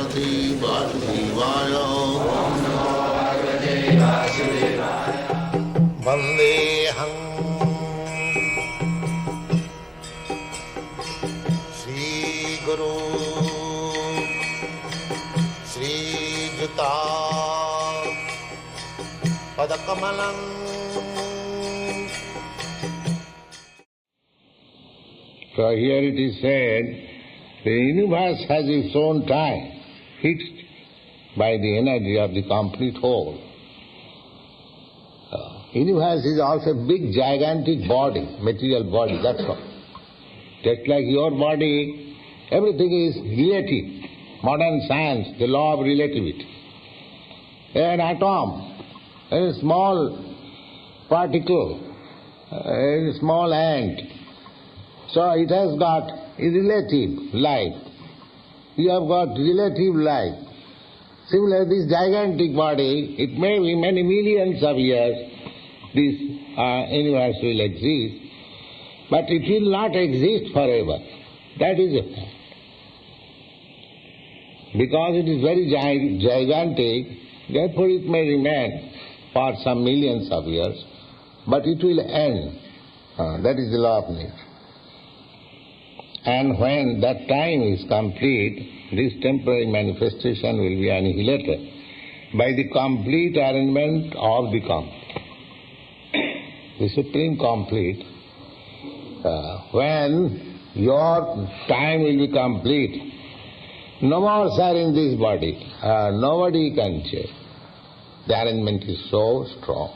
Parvati Vasudevaya. Vandeham Shri Guru Shri Juta Padakamalam. So here it is said, the universe has its own time, fixed by the energy of the complete whole. Universe is also a big, gigantic body, material body, that's all. Just like your body, everything is relative. Modern science, the law of relativity. An atom, a small particle, a small ant. So it has got a relative life. You have got relative life. Similarly, this gigantic body, it may be many millions of years, this universe will exist, but it will not exist forever. That is a fact. Because it is very gigantic, therefore it may remain for some millions of years, but it will end. That is the law of nature. And when that time is complete, this temporary manifestation will be annihilated by the complete arrangement of the complete. The Supreme Complete, when your time will be complete, no more sir in this body, nobody can change. The arrangement is so strong.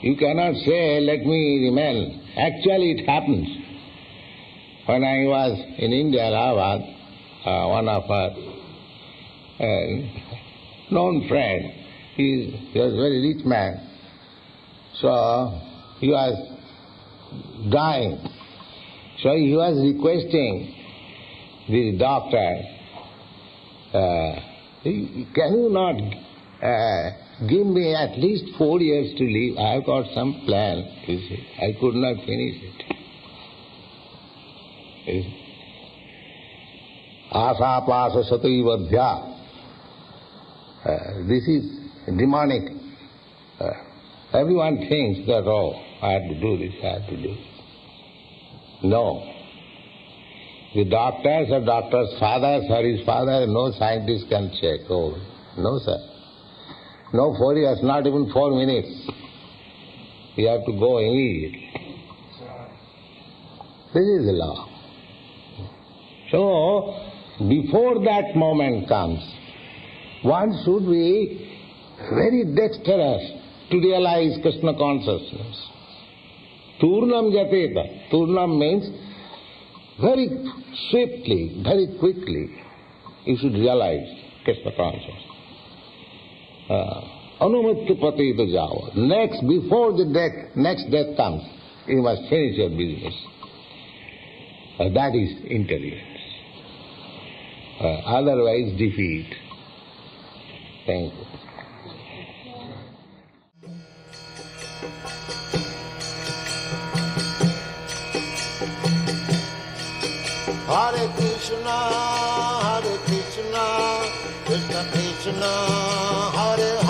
You cannot say, let me remain. Actually it happens. When I was in India, Allahabad, one of our known friend, he was a very rich man, so he was dying. So he was requesting the doctor, can you not give me at least 4 years to live? I have got some plan, you see. I could not finish it. Asa pasa satai vadhya. This is demonic. Everyone thinks that, oh, I have to do this, I have to do this. No. The doctors or doctor's fathers or his father, no scientist can check. Oh, no, sir. No 4 years, not even 4 minutes. You have to go immediately. This is the law. So, before that moment comes, one should be very dexterous to realize Krishna consciousness. Turnam jateta. Turnam means very swiftly, very quickly, you should realize Krishna consciousness. Anumatya patita java. Next, before the next death comes, you must finish your business. That is intelligence. Otherwise, defeat. Thank you. Hare Krishna, Krishna Krishna, Hare Hare.